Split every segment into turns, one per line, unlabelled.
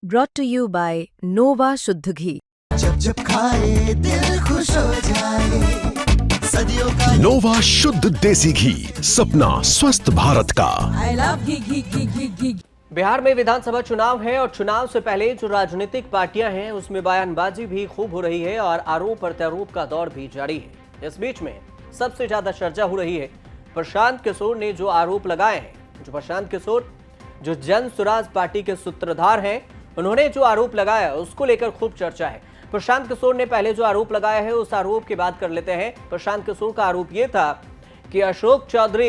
brought to you by Nova शुद्ध घी।
जब जब खाए दिल खुश हो जाए, सदियों का
नोवा शुद्ध देसी घी, सपना स्वस्थ भारत का।
I love घी।
बिहार में विधानसभा चुनाव है और चुनाव से पहले जो राजनीतिक पार्टियां हैं उसमें बयानबाजी भी खूब हो रही है और आरोप प्रत्यारोप का दौर भी जारी है। इस बीच में सबसे ज्यादा चर्चा हो रही है प्रशांत किशोर ने जो आरोप लगाए हैं। जो प्रशांत किशोर जो जन स्वराज पार्टी के सूत्रधार हैं, उन्होंने जो आरोप लगाया उसको लेकर खूब चर्चा है। प्रशांत किशोर ने पहले जो आरोप लगाया है उस आरोप की बात कर लेते हैं। प्रशांत किशोर का आरोप यह था कि अशोक चौधरी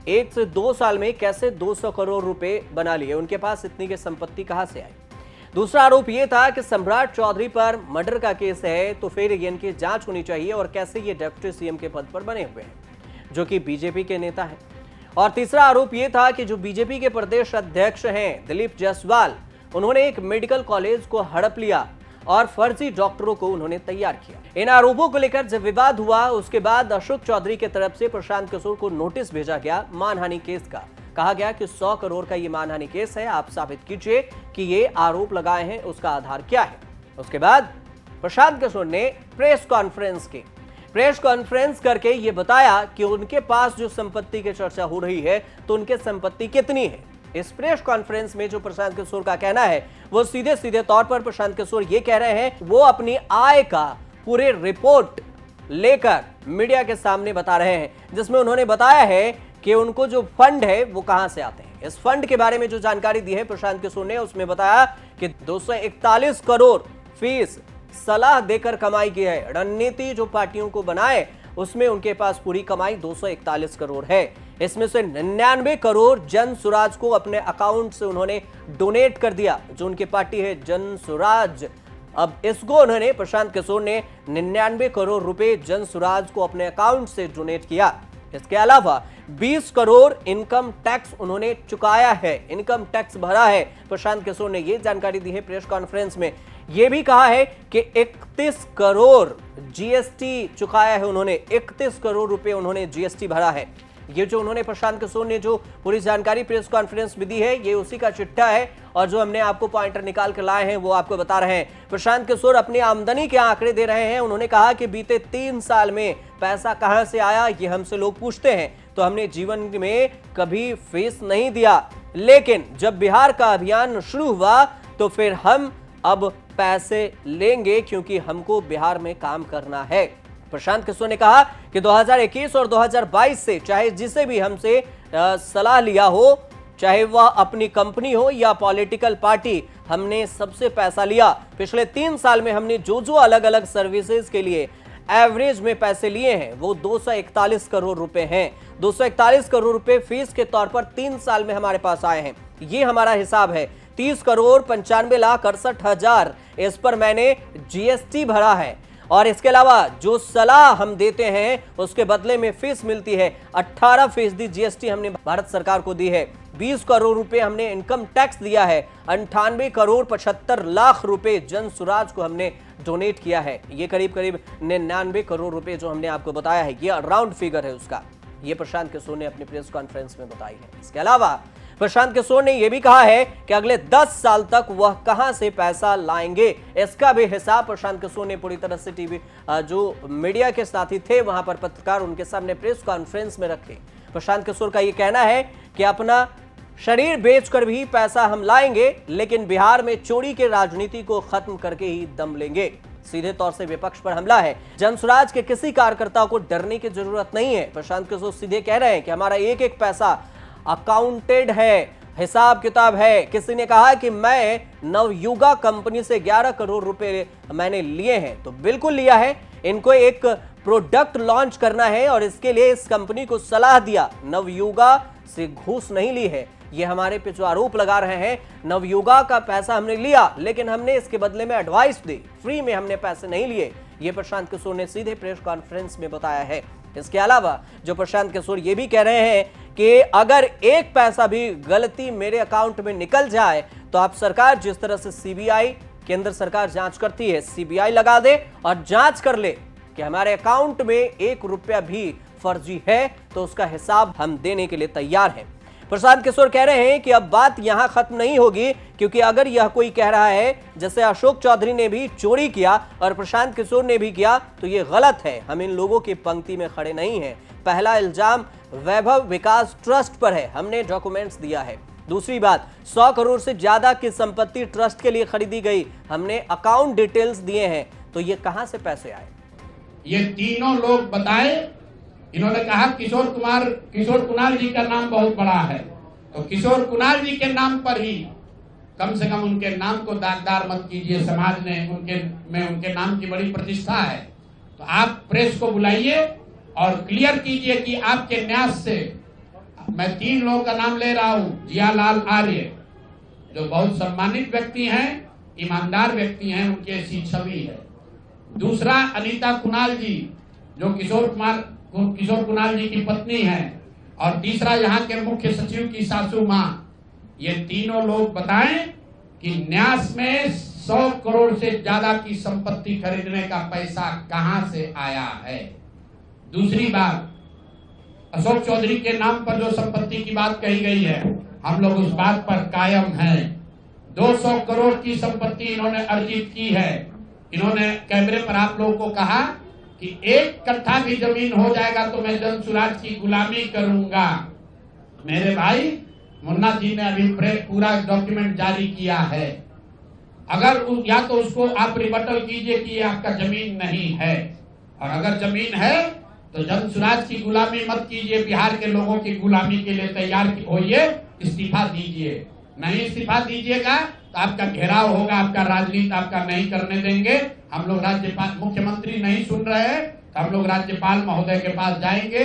1 से 2 साल में कैसे 200 करोड़ रुपए बना लिए, उनके पास इतनी की संपत्ति कहां से आई। दूसरा आरोप यह था कि सम्राट चौधरी पर मर्डर का केस है तो फिर इनकी जांच होनी चाहिए और कैसे ये डिप्टी सीएम के पद पर बने हुए हैं, जो कि बीजेपी के नेता हैं। और तीसरा आरोप यह था कि जो बीजेपी के प्रदेश अध्यक्ष हैं दिलीप जायसवाल, उन्होंने एक मेडिकल कॉलेज को हड़प लिया और फर्जी डॉक्टरों को उन्होंने तैयार किया। इन आरोपों को लेकर जब विवाद हुआ उसके बाद अशोक चौधरी की तरफ से प्रशांत किशोर को नोटिस भेजा गया मानहानि केस का। कहा गया कि 100 करोड़ का ये मानहानि केस है, आप साबित कीजिए कि ये आरोप लगाए हैं उसका आधार क्या है। उसके बाद प्रशांत किशोर ने प्रेस कॉन्फ्रेंस करके ये बताया कि उनके पास जो संपत्ति की चर्चा हो रही है तो उनकी संपत्ति कितनी है। इस प्रेस कॉन्फ्रेंस में जो प्रशांत किशोर का कहना है वो सीधे सीधे तौर पर प्रशांत किशोर ये कह रहे हैं वो अपनी आय का पूरे रिपोर्ट लेकर मीडिया के सामने बता रहे हैं, जिसमें उन्होंने बताया है कि उनको जो फंड है वो कहां से आते हैं। इस फंड के बारे में जो जानकारी दी है प्रशांत किशोर ने, उसमें बताया कि 241 करोड़ फीस सलाह देकर कमाई की है। रणनीति जो पार्टियों को बनाए उसमें उनके पास पूरी कमाई 241 करोड़ है। इसमें से 99 करोड़ जन स्वराज को अपने अकाउंट से उन्होंने डोनेट कर दिया, जो उनकी पार्टी है जन स्वराज। अब इसको उन्होंने प्रशांत किशोर ने 99 करोड़ रुपए जन स्वराज को अपने अकाउंट से डोनेट किया। इसके अलावा 20 करोड़ इनकम टैक्स उन्होंने चुकाया है, इनकम टैक्स भरा है। प्रशांत किशोर ने यह जानकारी दी है प्रेस कॉन्फ्रेंस में। यह भी कहा है कि 31 करोड़ जीएसटी चुकाया है उन्होंने, 31 करोड़ रुपए उन्होंने जीएसटी भरा है। ये जो उन्होंने प्रशांत किशोर ने जो पूरी जानकारी प्रेस कॉन्फ्रेंस में दी है ये उसी का चिट्ठा है और जो हमने आपको पॉइंटर निकाल कर लाए हैं वो आपको बता रहे हैं। प्रशांत किशोर अपनी आमदनी के आंकड़े दे रहे हैं। उन्होंने कहा कि बीते 3 साल में पैसा कहां से आया ये हमसे लोग पूछते हैं तो हमने जीवन में कभी फीस नहीं दिया, लेकिन जब बिहार का अभियान शुरू हुआ तो फिर हम अब पैसे लेंगे क्योंकि हमको बिहार में काम करना है। प्रशांत किशोर ने कहा कि 2021 और 2022 से चाहे जिसे भी हमसे सलाह लिया हो, चाहे वह अपनी कंपनी हो या पॉलिटिकल पार्टी, हमने सबसे पैसा लिया। पिछले 3 साल में हमने जो अलग अलग सर्विसेज के लिए एवरेज में पैसे लिए हैं वो 241 करोड़ रुपए हैं। 241 करोड़ रुपए फीस के तौर पर 3 साल में हमारे पास आए हैं। ये हमारा हिसाब है। 30 करोड़ 95,68,000 इस पर मैंने जीएसटी भरा है और इसके अलावा जो सलाह हम देते हैं उसके बदले में फीस मिलती है। 18% जीएसटी हमने भारत सरकार को दी है। 20 करोड़ रुपए हमने इनकम टैक्स दिया है। 98 करोड़ 75 लाख रुपए जन स्वराज को हमने डोनेट किया है। ये करीब 99 करोड़ रुपए जो हमने आपको बताया है ये राउंड फिगर है उसका। ये प्रशांत किशोर ने अपनी प्रेस कॉन्फ्रेंस में बताई है। इसके अलावा प्रशांत किशोर ने यह भी कहा है कि अगले 10 साल तक वह कहां से पैसा लाएंगे, इसका भी हिसाब प्रशांत किशोर ने पूरी तरह से टीवी जो मीडिया के साथी थे वहां पर पत्रकार उनके सामने प्रेस कॉन्फ्रेंस में रखे। प्रशांत किशोर का यह कहना है कि अपना शरीर बेचकर भी पैसा हम लाएंगे, लेकिन बिहार में चोरी के राजनीति को खत्म करके ही दम लेंगे। सीधे तौर से विपक्ष पर हमला है। जन स्वराज के किसी कार्यकर्ता को डरने की जरूरत नहीं है। प्रशांत किशोर सीधे कह रहे हैं कि हमारा एक एक पैसा अकाउंटेड है, हिसाब किताब है। किसी ने कहा कि मैं नवयुगा कंपनी से 11 करोड़ रुपए मैंने लिए हैं, तो बिल्कुल लिया है। इनको एक प्रोडक्ट लॉन्च करना है और इसके लिए इस कंपनी को सलाह दिया। नवयुगा से घूस नहीं ली है। ये हमारे पे जो आरोप लगा रहे हैं, नवयुगा का पैसा हमने लिया लेकिन हमने इसके बदले में एडवाइस दी, फ्री में हमने पैसे नहीं लिए। ये प्रशांत किशोर ने सीधे प्रेस कॉन्फ्रेंस में बताया है। इसके अलावा जो प्रशांत किशोर ये भी कह रहे हैं कि अगर एक पैसा भी गलती मेरे अकाउंट में निकल जाए तो आप सरकार जिस तरह से सीबीआई केंद्र सरकार जांच करती है, सीबीआई लगा दे और जांच कर ले कि हमारे अकाउंट में 1 रुपया भी फर्जी है तो उसका हिसाब हम देने के लिए तैयार हैं। प्रशांत किशोर कह रहे हैं कि अब बात यहां खत्म नहीं होगी, क्योंकि अगर यह कोई कह रहा है जैसे अशोक चौधरी ने भी चोरी किया और प्रशांत किशोर ने भी किया तो यह गलत है। हम इन लोगों की पंक्ति में खड़े नहीं हैं। पहला इल्जाम वैभव विकास ट्रस्ट पर है, हमने डॉक्यूमेंट्स दिया है। दूसरी बात, 100 करोड़ से ज्यादा की संपत्ति ट्रस्ट के लिए खरीदी गई, हमने अकाउंट डिटेल्स दिए हैं। तो ये कहां से पैसे आए?
ये तीनों लोग बताए। इन्होंने कहा किशोर कुणाल जी का नाम बहुत बड़ा है, तो किशोर कुणाल जी के नाम पर ही कम से कम उनके नाम को दागदार मत कीजिए। समाज ने उनके नाम की बड़ी प्रतिष्ठा है। तो आप प्रेस को बुलाइए और क्लियर कीजिए कि आपके न्यास से मैं 3 लोगों का नाम ले रहा हूं। जियालाल आर्य जो बहुत सम्मानित व्यक्ति हैं, ईमानदार व्यक्ति हैं, उनकी ऐसी छवि है। दूसरा अनीता कुणाल जी जो किशोर कुणाल जी की पत्नी है, और तीसरा यहाँ के मुख्य सचिव की सासू माँ। ये तीनों लोग बताएं कि न्यास में 100 करोड़ से ज्यादा की संपत्ति खरीदने का पैसा कहां से आया है। दूसरी बात, अशोक चौधरी के नाम पर जो संपत्ति की बात कही गई है, हम लोग उस बात पर कायम हैं। 200 करोड़ की संपत्ति इन्होंने अर्जित की है। इन्होंने कैमरे पर आप लोगों को कहा कि 1 कट्ठा भी जमीन हो जाएगा तो मैं जनसुराज की गुलामी करूंगा। मेरे भाई मुन्ना जी ने अभी पूरा डॉक्यूमेंट जारी किया है। अगर या तो उसको आप रिबटल कीजिए कि ये आपका जमीन नहीं है, और अगर जमीन है तो जनसुराज की गुलामी मत कीजिए, बिहार के लोगों की गुलामी के लिए तैयार होइए, इस्तीफा दीजिए। नहीं इस्तीफा दीजिएगा तो आपका घेराव होगा, आपका राजनीति आपका नहीं करने देंगे। हम लोग मुख्यमंत्री नहीं सुन रहे हैं तो हम लोग राज्यपाल महोदय के पास जाएंगे,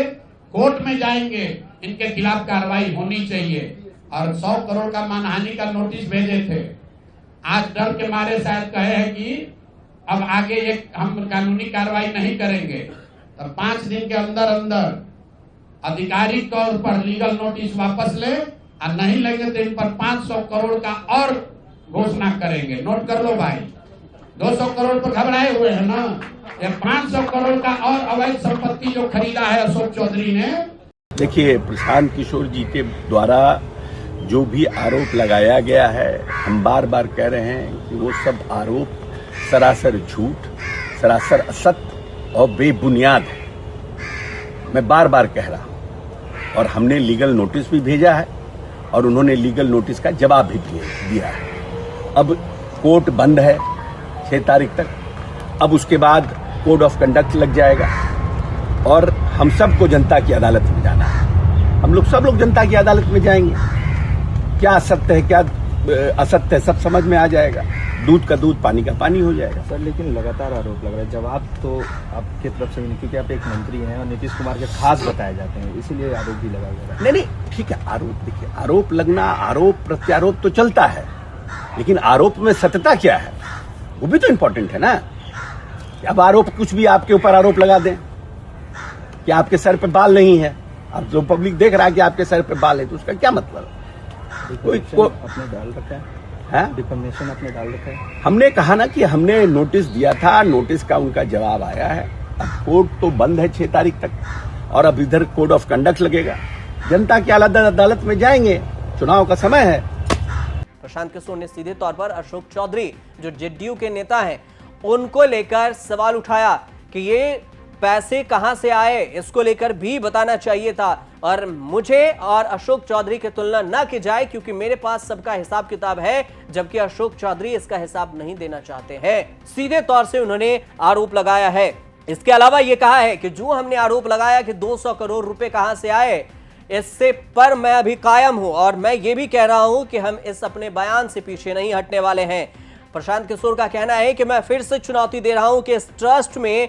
कोर्ट में जाएंगे, इनके खिलाफ कार्रवाई होनी चाहिए। और 100 करोड़ का मानहानि का नोटिस भेजे थे। आज डर के मारे शायद कहे हैं कि अब आगे हम कानूनी कार्रवाई नहीं करेंगे, तो 5 दिन के अंदर आधिकारिक तौर पर लीगल नोटिस वापस ले, और नहीं लेंगे तो इन पर 500 करोड़ का और घोषणा करेंगे। नोट कर लो भाई, 200 करोड़ पर घबराए हुए हैं ना, ये 500 करोड़ का और अवैध संपत्ति जो खरीदा है अशोक चौधरी ने।
देखिए, प्रशांत किशोर जी के द्वारा जो भी आरोप लगाया गया है, हम बार बार कह रहे हैं कि वो सब आरोप सरासर झूठ, सरासर असत्य और बेबुनियाद है। मैं बार बार कह रहा हूं, और हमने लीगल नोटिस भी भेजा है और उन्होंने लीगल नोटिस का जवाब भी दिया है। अब कोर्ट बंद है 6 तारीख तक। अब उसके बाद कोड ऑफ कंडक्ट लग जाएगा और हम सबको जनता की अदालत में जाना है। हम लोग सब लोग जनता की अदालत में जाएंगे। क्या सत्य है क्या असत्य है सब समझ में आ जाएगा। दूध का दूध पानी का पानी हो जाएगा।
सर, लेकिन लगातार आरोप लग रहा है, जवाब तो आपकी तरफ से नहीं, क्योंकि आप एक मंत्री हैं और नीतीश कुमार के खास बताए जाते हैं, इसीलिए आरोप भी लगा गया है।
नहीं, ठीक है, आरोप देखिए, आरोप लगना, आरोप प्रत्यारोप तो चलता है, लेकिन आरोप में सत्यता क्या है वो भी तो इम्पोर्टेंट है ना। अब आरोप कुछ भी आपके ऊपर आरोप लगा दें कि आपके सर पे बाल नहीं है, अब जो पब्लिक देख रहा है कि आपके सर पे बाल है, तो उसका क्या मतलब है? कोई
अपने डाल रखा है, डिफेमेशन अपने डाल रखा है। हमने
कहा ना कि हमने नोटिस दिया था, नोटिस का उनका जवाब आया है। अब कोर्ट तो बंद है 6 तारीख तक, और अब इधर कोड ऑफ कंडक्ट लगेगा। जनता की अदालत में जाएंगे, चुनाव का समय है।
प्रशांत किशोर ने सीधे तौर पर अशोक चौधरी जो जेडीयू के नेता हैं उनको लेकर सवाल उठाया कि ये पैसे कहां से आए, इसको लेकर भी बताना चाहिए था, और मुझे और अशोक चौधरी की तुलना ना की जाए क्योंकि मेरे पास सबका हिसाब किताब है, जबकि अशोक चौधरी इसका हिसाब नहीं देना चाहते हैं। सीधे तौर से उन्होंने आरोप लगाया है। इसके अलावा यह कहा है कि जो हमने आरोप लगाया कि 200 करोड़ रुपए कहां से आए, इससे पर मैं अभी कायम हूं, और मैं ये भी कह रहा हूं कि हम इस अपने बयान से पीछे नहीं हटने वाले हैं। प्रशांत किशोर का कहना है कि मैं फिर से चुनौती दे रहा हूं कि इस ट्रस्ट में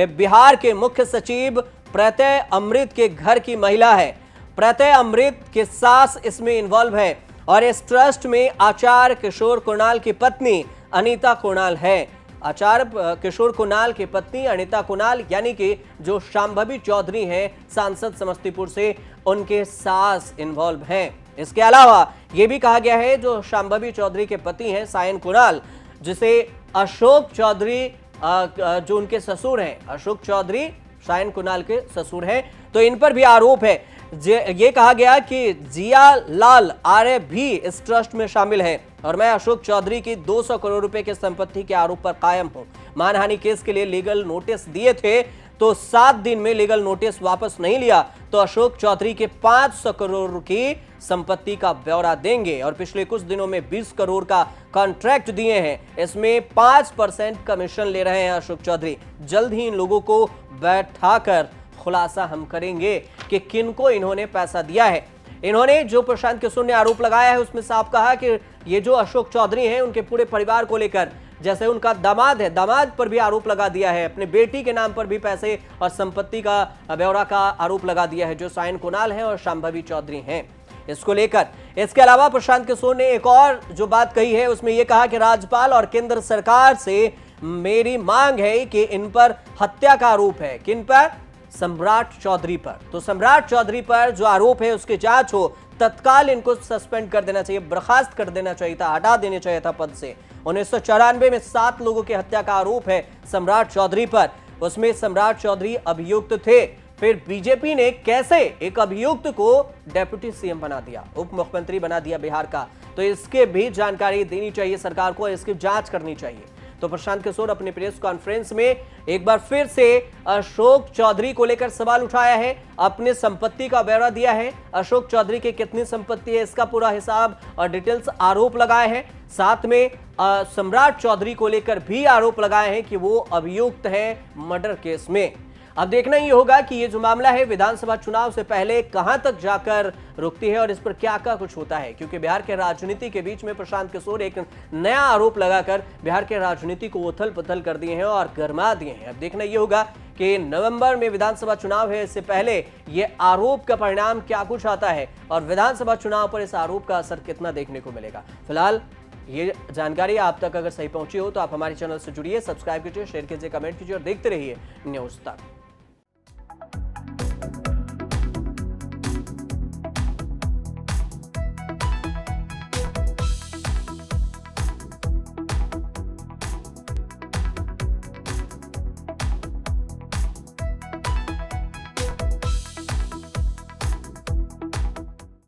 बिहार के मुख्य सचिव प्रत्यय अमृत के घर की महिला है, प्रत्यय अमृत के सास इसमें इन्वॉल्व है, और इस ट्रस्ट में आचार्य किशोर कुणाल की पत्नी अनीता कुणाल है। आचार्य किशोर कुणाल की पत्नी अनीता कुणाल यानी कि जो शांभवी चौधरी हैं सांसद समस्तीपुर से, उनके सास इन्वॉल्व हैं। इसके अलावा यह भी कहा गया है जो शांभवी चौधरी के पति हैं सायन कुणाल, जिसे अशोक चौधरी जो उनके ससुर हैं, अशोक चौधरी सायन कुणाल के ससुर हैं, तो इन पर भी आरोप है। ये कहा गया कि जिया लाल आर्य भी इस ट्रस्ट में शामिल हैं और मैं अशोक चौधरी की 200 करोड़ रुपए की संपत्ति के आरोप पर कायम हूं। मानहानि केस के लिए लीगल नोटिस दिए थे तो 7 दिन में लीगल नोटिस वापस नहीं लिया तो अशोक चौधरी के 500 करोड़ की संपत्ति का ब्यौरा देंगे और पिछले कुछ दिनों में 20 करोड़ का कॉन्ट्रैक्ट दिए हैं। इसमें 5% कमीशन ले रहे हैं अशोक चौधरी। जल्द ही इन लोगों को बैठाकर खुलासा हम करेंगे कि किनको इन्होंने पैसा दिया है। इन्होंने जो प्रशांत किशोर ने आरोप लगाया है उसमें साफ कहा कि ये जो अशोक चौधरी हैं उनके पूरे परिवार को लेकर, जैसे उनका दामाद है, दामाद पर भी आरोप लगा दिया है, अपने बेटी के नाम पर भी पैसे और संपत्ति का ब्यौरा का आरोप लगा दिया है जो सायन कुणाल है और शांभवी चौधरी हैं। इसको लेकर इसके अलावा प्रशांत किशोर ने एक और जो बात कही है उसमें यह कहा कि राज्यपाल और केंद्र सरकार से मेरी मांग है कि इन पर हत्या का आरोप है। किन पर? सम्राट चौधरी पर। तो सम्राट चौधरी पर जो आरोप है उसकी जांच हो, तत्काल इनको सस्पेंड कर देना चाहिए, बर्खास्त कर देना चाहिए था, हटा देना चाहिए था पद से। 1994 में 7 लोगों की हत्या का आरोप है सम्राट चौधरी पर, उसमें सम्राट चौधरी अभियुक्त थे। फिर बीजेपी ने कैसे एक अभियुक्त को डेप्यूटी सीएम बना दिया, उप मुख्यमंत्री बना दिया बिहार का, तो इसके भी जानकारी देनी चाहिए सरकार को, इसकी जांच करनी चाहिए। तो प्रशांत किशोर अपने प्रेस कॉन्फ्रेंस में एक बार फिर से अशोक चौधरी को लेकर सवाल उठाया है, अपने संपत्ति का ब्यौरा दिया है, अशोक चौधरी की कितनी संपत्ति है इसका पूरा हिसाब और डिटेल्स आरोप लगाए हैं। साथ में सम्राट चौधरी को लेकर भी आरोप लगाए हैं कि वो अभियुक्त है मर्डर केस में। अब देखना ही होगा कि ये जो मामला है विधानसभा चुनाव से पहले कहां तक जाकर रुकती है और इस पर क्या क्या कुछ होता है, क्योंकि बिहार के राजनीति के बीच में प्रशांत किशोर एक नया आरोप लगाकर बिहार के राजनीति को उथल पुथल कर दिए हैं और गरमा दिए हैं। अब देखना ये होगा कि नवंबर में विधानसभा चुनाव है, इससे पहले ये आरोप का परिणाम क्या कुछ आता है और विधानसभा चुनाव पर इस आरोप का असर कितना देखने को मिलेगा। फिलहाल ये जानकारी आप तक अगर सही पहुंची हो तो आप हमारे चैनल से जुड़िए, सब्सक्राइब कीजिए, शेयर कीजिए, कमेंट कीजिए और देखते रहिए न्यूज़ तक।